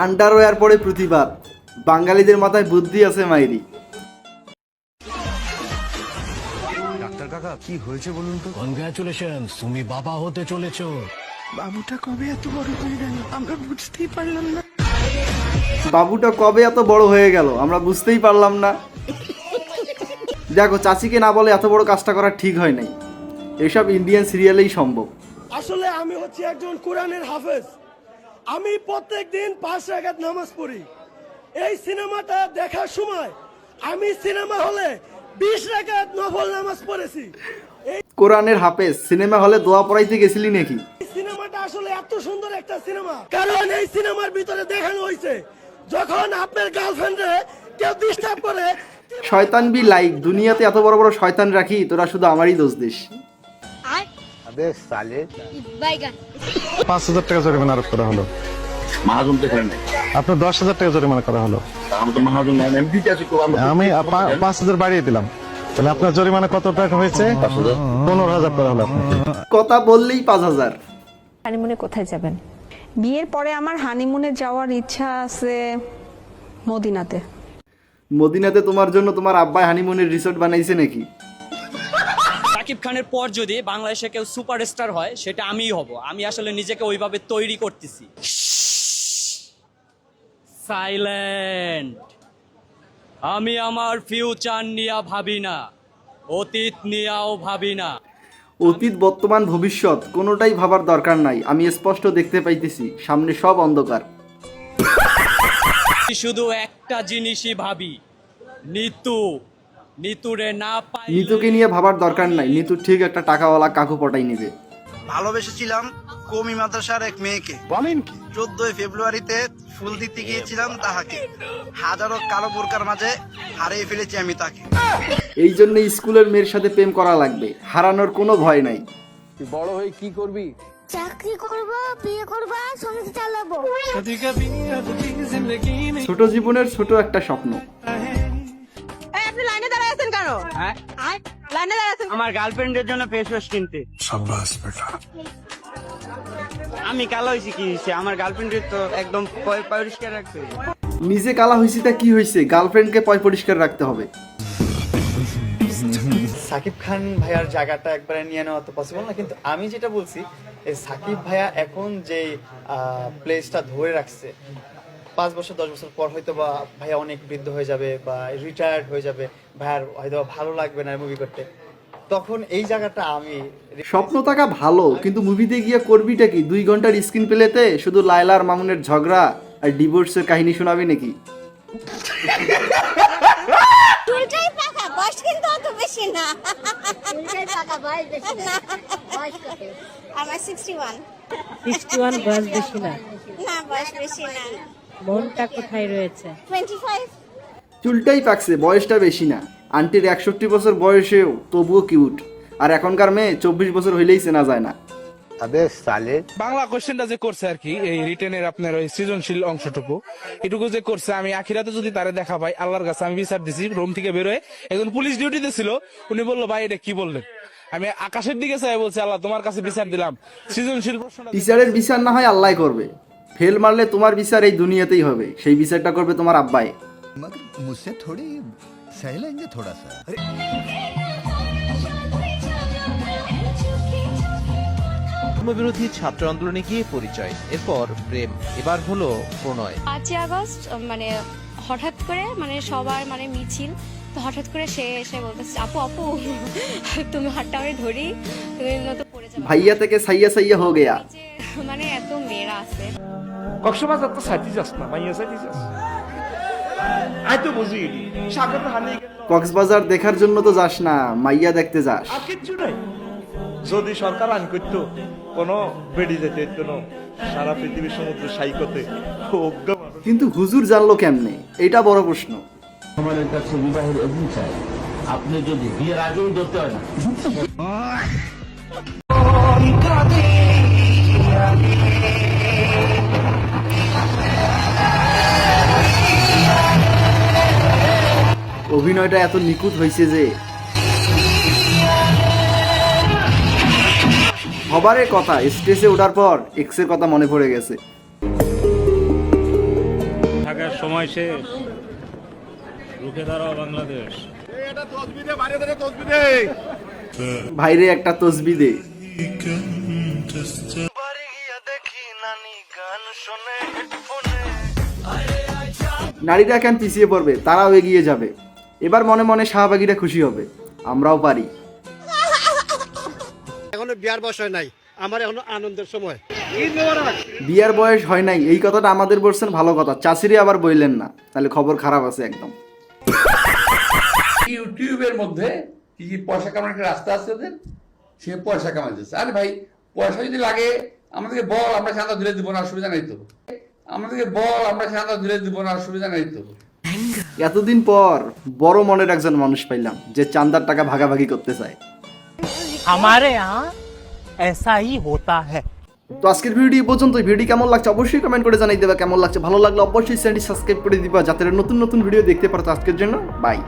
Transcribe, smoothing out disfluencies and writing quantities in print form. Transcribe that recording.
Underwear পরে প্রতিবাদ, বাঙালিদের মাথায় বুদ্ধি আছে মাইরি। ডাক্তার কাকা কি হয়েছে বলুন তো? কনগ্রাচুলেশনস, তুমি বাবা হতে চলেছো। বাবুটা কবে এত বড় হয়ে গেল আমরা বুঝতেই পারলাম না। বাবুটা কবে এত বড় হয়ে গেল আমরা বুঝতেই পারলাম না। দেখো, চাচিকে না বলে এত বড় কাজটা করা ঠিক হয় নাই। এসব ইন্ডিয়ান সিরিয়ালেই সম্ভব। আসলে আমি হচ্ছে একজন কোরআনের হাফেজ। আমি প্রত্যেকদিন 5 রাকাত নামাজ পড়ি। এই সিনেমাটা দেখার সময় আমি সিনেমা হলে 20 রাকাত নফল নামাজ পড়েছি। কোরআনের হাফেজ, সিনেমা হলে দোয়া পড়াইতে গেছিলি নাকি? এই সিনেমাটা আসলে এত সুন্দর একটা সিনেমা, কারণ এই সিনেমার ভিতরে দেখানো হয়েছে যখন আপনার গার্লফ্রেন্ডে কেউ ডিস্টার্ব করে। শয়তান বি লাইক, দুনিয়াতে এত বড় বড় শয়তান রাখি, তোরা শুধু আমারই দোষ দিস। 5,000 টাকা জরিমানা আরোপ করা হলো। মাহাজন তো এখানে নাই, আপনার 10,000 টাকা জরিমানা করা হলো। আমি তো মাহাজন নাই, আমি দিতে আছি। আমি 5,000 বাড়িয়ে দিলাম। তাহলে আপনার জরিমানা কত টাকা হয়েছে? 15,000 করা হলো আপনাকে। কথা বললেই 5,000। হানিমুনে কোথায় যাবেন? বিয়ের পরে আমার হানিমুনে যাওয়ার ইচ্ছা আছে মদিনাতে। মদিনাতে তোমার জন্য তোমার আব্বাই হানিমুনের রিসোর্ট বানাইছে নাকি? সাকিব খানের পর যদি বাংলাদেশে কেউ সুপারস্টার হয় সেটা আমিই হব। আমি আসলে নিজেকে ওইভাবে তৈরি করতেছি। সাইলেন্ট। আমি আমার ফিউচার নিয়ে ভাবি না, অতীত নিয়েও ভাবি না। অতীত, বর্তমান, ভবিষ্যৎ কোনোটাই ভাবার দরকার নাই। আমি স্পষ্ট দেখতে পাইতেছি সামনে সব অন্ধকার। শুধু একটা জিনিসই ভাবি, নিতু। নিতুরে না পাই। নিতুকে নিয়ে ভাবার দরকার নাই, নিতু ঠিক একটা টাকাওয়ালা কাকু পটাই নেবে। ভালোবেসেছিলাম কওমি মাদ্রাসার এক মেয়েকে। বলেন কি? 14 ফেব্রুয়ারিতে ফুল দিতে গিয়েছিলাম তাহাকে। হাজারো কালো বোরকার মাঝে হারিয়ে ফেলেছি আমি তাকে। এই জন্য স্কুলের মেয়ের সাথে প্রেম করা লাগবে, হারানোর কোনো ভয় নাই। বড় হয়ে কি করবি? চাকরি করব, বিয়ে করব, সংসার চালাবো। ছোট জীবনের ছোট একটা স্বপ্ন। এই আপনি লাইনে দাঁড়ায় আছেন কেন? হ্যাঁ, লাইনে দাঁড়ায় আছেন আমার গার্লফ্রেন্ডের জন্য ফেস ওয়াশ কিনতে। শাবাশ বেটা। আমি কালো হয়েছি কি হয়েছে? আমার গার্লফ্রেন্ডের তো একদম পরিষ্কার রাখতে হবে। নিজে কালা হয়েছি তা কি হয়েছে, গার্লফ্রেন্ডকে পরিষ্কার রাখতে হবে। সাকিব খান ভাইয়ার জায়গাটা একবারে নিয়ে নেওয়া তো পসিবল না, কিন্তু আমি যেটা বলছি এই সাকিব ভাইয়া এখন যে প্লেসটা ধরে রাখছে, 5 বছর 10 বছর পর হয়তো বা ভাইয়া অনেক বৃদ্ধ হয়ে যাবে বা রিটায়ার্ড হয়ে যাবে, ভাইয়ার হয়তো ভালো লাগবে না মুভি করতে, তখন এই জায়গাটা আমি। স্বপ্ন থাকা ভালো, কিন্তু মুভিতে গিয়ে করবিটা কি? 2 ঘন্টার স্ক্রিন প্লেতে শুধু লায়লা আর মামুনের ঝগড়া আর ডিভোর্সের কাহিনী শোনাবি নাকি? চুলটাই পাকা, বয়স কিন্তু অত বেশি না। চুলটাই পাকা, বয়স বেশি না। বয়স কত? আমার 61। 61 বয়স বেশি না। না, বয়স বেশি না। মনটা কোথায় রয়েছে? 25। চুলটাই পাকছে, বয়সটা বেশি না। আন্টির 61 বছর বয়সেও তবুও কিউট। আর এখনকার মেয়ে 24 বছর হইলেই চেনা যায় না। বাংলা কোশ্চেনটা যে করছে আর কি, এই রিটেনের আপনার ওই সৃজনশীল অংশটুকু এটুকু যে করছে, আমি আখিরাতে যদি তারে দেখা পাই আল্লাহর কাছে আমি বিচার দিছি। রুম থেকে বেরোয় একজন পুলিশ ডিউটিতে ছিল, উনি বললো ভাই এটা কি বললেন? আমি আকাশের দিকে চাই বলছি আল্লাহ তোমার কাছে বিচার দিলাম। সৃজনশীল প্রশ্নটা টিচারের বিচার না হয় আল্লাহ করবে, ফেল মারলে তোমার বিচার এই দুনিয়াতেই হবে। সেই বিচারটা করবে তোমার আব্বাই। মুঝসে থোড়ি সহ লেঙ্গে থোড়া সা। বিরোধী ছাত্র আন্দোলনে গিয়ে পরিচয়, এরপর প্রেম, এবার হলো প্রণয়। 5 আগস্ট মানে হঠাৎ করে মানে সবার মানে মিছিল, তো হঠাৎ করে সে এসে বলতেছে আপু আপু তুমি হাতটা আমি ধরি, তুমি নতো পড়ে যাবে। ভাইয়া থেকে সাইয়া সাইয়া হয়ে গেয়া। মানে এত মেয়েরা আছে। কক্সবাজার তো সাথী যাস না, মাইয়া সাথী যাস। আই তো বুঝি সাগর হানি কক্সবাজার দেখার জন্য তো যাস না, মাইয়া দেখতে যাস। আর কিচ্ছু নাই। যদি সরকার আইন করতো কোনো বেড়ে যেতে কোনো সারা পৃথিবীর সমুদ্র সাইকতে, কিন্তু হুজুর জানলো কেমনে, এটা বড় প্রশ্ন। আমাদের কাছে বিবাহের অগ্নি চাই, আপনি যদি বিয়ের আগেই ধরতে হয় না। অভিনয়টা এত নিখুঁত হয়েছে যে হবারের কথা স্টেজে ওঠার পর এক্সের কথা মনে পড়ে গেছে। সময় শেষ, রুখে দাঁড়াও বাংলাদেশ। ভাইরে একটা তসবি দে। নারীরা কেন পিছিয়ে পড়বে, তারাও এগিয়ে যাবে। এবার মনে মনে শাহবাগীরা খুশি হবে, আমরাও পারি। এখনো বিয়ার বয়স হয় নাই, আমার এখনো আনন্দের সময়। বিয়ার বয়স হয় নাই এই কথাটা আমাদের বলছেন, ভালো কথা, চাষিরে আবার বইলেন না, তাহলে খবর খারাপ আছে একদম। ইউটিউবের মধ্যে কি কি পয়সা কামানোর একটা রাস্তা আছে ওদের, সে পয়সা কামাইতেছে। আরে ভাই, পয়সা যদি লাগে আমাদেরকে বল, আমরা চাঁদা দিলে দিব না, অসুবিধা নাই তো। আমাদেরকে বল, আমরা চাঁদা দিলে দিব না, অসুবিধা নাই তো। এতদিন পর বড় মনের একজন মানুষ পাইলাম যে চাঁদার টাকা ভাগাভাগি করতে চায়। हमारे यहाँ ऐसा ही होता है। তো আজকের ভিডিও এই পর্যন্ত। ভিডিও কেমন লাগছে অবশ্যই কমেন্ট করে জানাই দেবা। কেমন লাগছে, ভালো লাগলে অবশ্যই চ্যানেলটি সাবস্ক্রাইব করে দিবা যাতে নতুন নতুন ভিডিও দেখতে পারো। আজকের জন্য বাই।